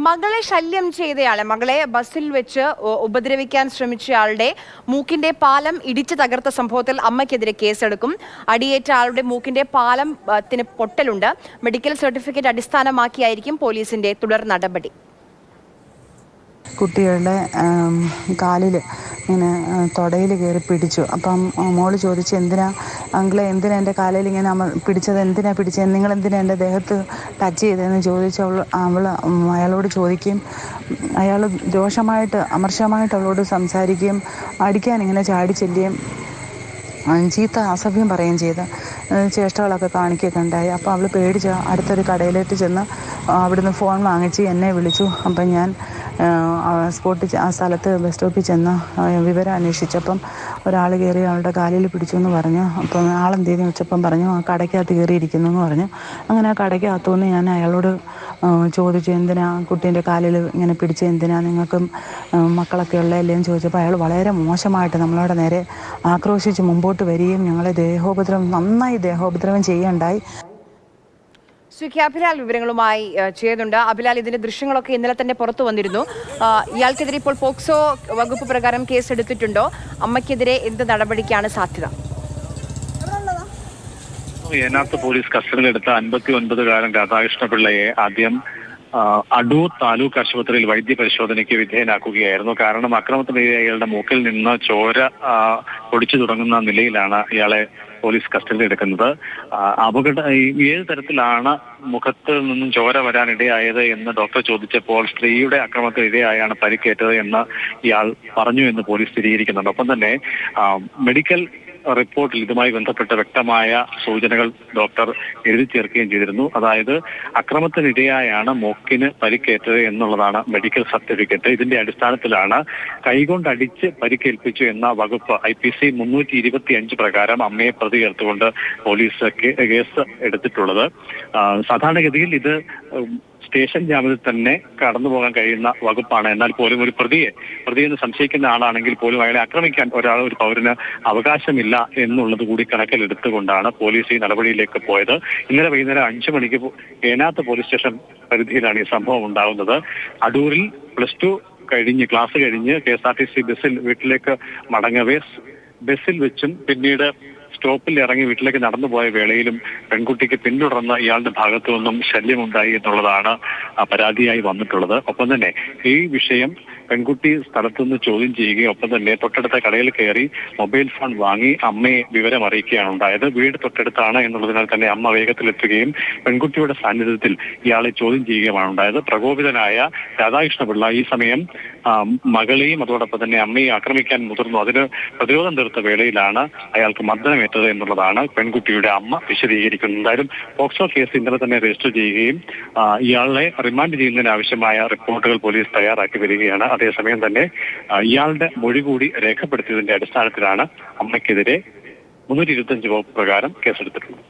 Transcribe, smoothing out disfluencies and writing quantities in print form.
മകളെ ശല്യം ചെയ്തയാളെ മകളെ ബസ്സിൽ വെച്ച് ഉപദ്രവിക്കാൻ ശ്രമിച്ചയാളുടെ മൂക്കിന്റെ പാലം ഇടിച്ചു തകർത്ത സംഭവത്തിൽ അമ്മയ്ക്കെതിരെ കേസെടുക്കും. അടിയേറ്റ ആളുടെ മൂക്കിന്റെ പാലത്തിന് പൊട്ടലുണ്ട്. മെഡിക്കൽ സർട്ടിഫിക്കറ്റ് അടിസ്ഥാനമാക്കിയായിരിക്കും പോലീസിന്റെ തുടർ നടപടി. കുട്ടികളുടെ കാലിൽ ഇങ്ങനെ തൊടയിൽ കയറി പിടിച്ചു. അപ്പം മോള് ചോദിച്ചു, അങ്കിളെ എന്തിനാ എൻ്റെ കാലിൽ ഇങ്ങനെ പിടിച്ചത്, എന്തിനാ പിടിച്ചത്, നിങ്ങളെന്തിനാ എൻ്റെ ദേഹത്ത് ടച്ച് ചെയ്തതെന്ന് ചോദിച്ചു. അവൾ അയാളോട് ചോദിക്കുകയും അയാൾ അമർഷമായിട്ട് അവളോട് സംസാരിക്കുകയും അടിക്കാൻ ഇങ്ങനെ ചാടി ചെല്ലുകയും ചീത്ത അസഭ്യം പറയുകയും ചെയ്ത് ചേഷ്ടകളൊക്കെ കാണിക്കുകയൊക്കെ ഉണ്ടായി. അപ്പോൾ അവൾ പേടിച്ച് അടുത്തൊരു കടയിലേക്ക് ചെന്ന് അവിടുന്ന് ഫോൺ വാങ്ങിച്ച് എന്നെ വിളിച്ചു. അപ്പം ഞാൻ ആ സ്ഥലത്ത് ബസ് സ്റ്റോപ്പിൽ ചെന്ന് വിവരം അന്വേഷിച്ചപ്പം ഒരാൾ കയറി അവളുടെ കാലിൽ പിടിച്ചു എന്ന് പറഞ്ഞു. അപ്പം ആളെന്ത് ചെയ്തെന്ന് വെച്ചപ്പം പറഞ്ഞു ആ കടയ്ക്കകത്ത് കയറിയിരിക്കുന്നു എന്ന് പറഞ്ഞു. അങ്ങനെ ആ കടയ്ക്കകത്തുനിന്ന് ഞാൻ അയാളോട് ചോദിച്ചു, എന്തിനാ കുട്ടീൻ്റെ കാലിൽ ഇങ്ങനെ പിടിച്ച്, എന്തിനാ നിങ്ങൾക്കും മക്കളൊക്കെ ഉള്ളതല്ലേ എന്ന് ചോദിച്ചപ്പോൾ അയാൾ വളരെ മോശമായിട്ട് നമ്മളോട് നേരെ ആക്രോശിച്ച് മുമ്പോട്ട് വരികയും ഞങ്ങളെ നന്നായി ദേഹോപദ്രവം ചെയ്യുകയുണ്ടായി. അഭിലാൽ വിവരങ്ങളുമായി ചെയ്യുന്നുണ്ട്. അഭിലാൽ, ഇതിന്റെ ദൃശ്യങ്ങളൊക്കെ ഇന്നലെ തന്നെ പുറത്തു വന്നിരുന്നു. ഇയാൾക്കെതിരെ ഇപ്പോൾ പോക്സോ വകുപ്പ് പ്രകാരം കേസെടുത്തിട്ടുണ്ടോ? അമ്മയ്ക്കെതിരെ എന്ത് നടപടിക്കാണ് സാധ്യത? ഏനാത്ത് പോലീസ് കസ്റ്റഡിയിലെടുത്ത 59-കാരൻ രാധാകൃഷ്ണപിള്ളയെ ആദ്യം അടൂർ താലൂക്ക് ആശുപത്രിയിൽ വൈദ്യപരിശോധനയ്ക്ക് വിധേയനാക്കുകയായിരുന്നു. കാരണം അക്രമത്തിനിരയായ ഇയാളുടെ മൂക്കിൽ നിന്ന് ചോര പൊടിച്ചു തുടങ്ങുന്ന നിലയിലാണ് ഇയാളെ പോലീസ് കസ്റ്റഡിയിൽ എടുക്കുന്നത്. ഏത് തരത്തിലാണ് മുഖത്ത് നിന്നും ചോര വരാനിടയായത് എന്ന് ഡോക്ടർ ചോദിച്ചപ്പോൾ സ്ത്രീയുടെ അക്രമത്തിനിരയായാണ് പരിക്കേറ്റത് എന്ന് ഇയാൾ പറഞ്ഞു എന്ന് പോലീസ് സ്ഥിരീകരിക്കുന്നുണ്ട്. ഒപ്പം തന്നെ മെഡിക്കൽ റിപ്പോർട്ടിൽ ഇതുമായി ബന്ധപ്പെട്ട വ്യക്തമായ സൂചനകൾ ഡോക്ടർ എഴുതി ചേർക്കുകയും ചെയ്തിരുന്നു. അതായത് അക്രമത്തിനിരയായാണ് മൂക്കിന് പരിക്കേറ്റത് എന്നുള്ളതാണ് മെഡിക്കൽ സർട്ടിഫിക്കറ്റ്. ഇതിന്റെ അടിസ്ഥാനത്തിലാണ് കൈകൊണ്ടടിച്ച് പരിക്കേൽപ്പിച്ചു എന്ന വകുപ്പ് IPC 325 പ്രകാരം അമ്മയെ പ്രതി ചേർത്തുകൊണ്ട് പോലീസ് കേസ് എടുത്തിട്ടുള്ളത്. സാധാരണഗതിയിൽ ഇത് സ്റ്റേഷൻ ജാമ്യത്തിൽ തന്നെ കടന്നു പോകാൻ കഴിയുന്ന വകുപ്പാണ്. എന്നാൽ പോലും ഒരു പ്രതിയെന്ന് സംശയിക്കുന്ന ആളാണെങ്കിൽ പോലും അയാളെ ആക്രമിക്കാൻ ഒരു പൗരന് അവകാശമില്ല എന്നുള്ളത് കൂടി കണക്കിലെടുത്തുകൊണ്ടാണ് പോലീസ് ഈ നടപടിയിലേക്ക് പോയത്. ഇന്നലെ വൈകുന്നേരം 5 മണിക്ക് ഏനാത്ത് പോലീസ് സ്റ്റേഷൻ പരിധിയിലാണ് ഈ സംഭവം ഉണ്ടാകുന്നത്. അടൂരിൽ +2 ക്ലാസ് കഴിഞ്ഞ് KSRTC ബസ്സിൽ വീട്ടിലേക്ക് മടങ്ങവേ ബസ്സിൽ വെച്ചും പിന്നീട് സ്റ്റോപ്പിൽ ഇറങ്ങി വീട്ടിലേക്ക് നടന്നുപോയ വേളയിലും പെൺകുട്ടിക്ക് പിന്തുടർന്ന് ഇയാളുടെ ഭാഗത്തു നിന്നും ശല്യമുണ്ടായി എന്നുള്ളതാണ് പരാതിയായി വന്നിട്ടുള്ളത്. ഒപ്പം തന്നെ ഈ വിഷയം പെൺകുട്ടി സ്ഥലത്തുനിന്ന് ചോദ്യം ചെയ്യുകയും ഒപ്പം തന്നെ തൊട്ടടുത്ത കടയിൽ കയറി മൊബൈൽ ഫോൺ വാങ്ങി അമ്മയെ വിവരം അറിയിക്കുകയാണ് ഉണ്ടായത്. വീട് തൊട്ടടുത്താണ് എന്നുള്ളതിനാൽ തന്നെ അമ്മ വേഗത്തിലെത്തുകയും പെൺകുട്ടിയുടെ സാന്നിധ്യത്തിൽ ഇയാളെ ചോദ്യം ചെയ്യുകയുമാണ് ഉണ്ടായത്. പ്രകോപിതനായ രാധാകൃഷ്ണപിള്ള ഈ സമയം മകളെയും അതോടൊപ്പം തന്നെ അമ്മയെ ആക്രമിക്കാൻ മുതിർന്നു. അതിന് പ്രതിരോധം തീർത്ത വേളയിലാണ് അയാൾക്ക് മർദ്ദനമേറ്റത് എന്നുള്ളതാണ് പെൺകുട്ടിയുടെ അമ്മ വിശദീകരിക്കുന്നത്. എന്തായാലും പോക്സോ കേസ് ഇന്നലെ തന്നെ രജിസ്റ്റർ ചെയ്യുകയും ഇയാളെ റിമാൻഡ് ചെയ്യുന്നതിന് ആവശ്യമായ റിപ്പോർട്ടുകൾ പോലീസ് തയ്യാറാക്കി വരികയാണ്. അതേസമയം തന്നെ ഇയാളുടെ മൊഴി കൂടി രേഖപ്പെടുത്തിയതിന്റെ അടിസ്ഥാനത്തിലാണ് അമ്മയ്ക്കെതിരെ 325 വകുപ്പ് പ്രകാരം കേസെടുത്തിട്ടുള്ളത്.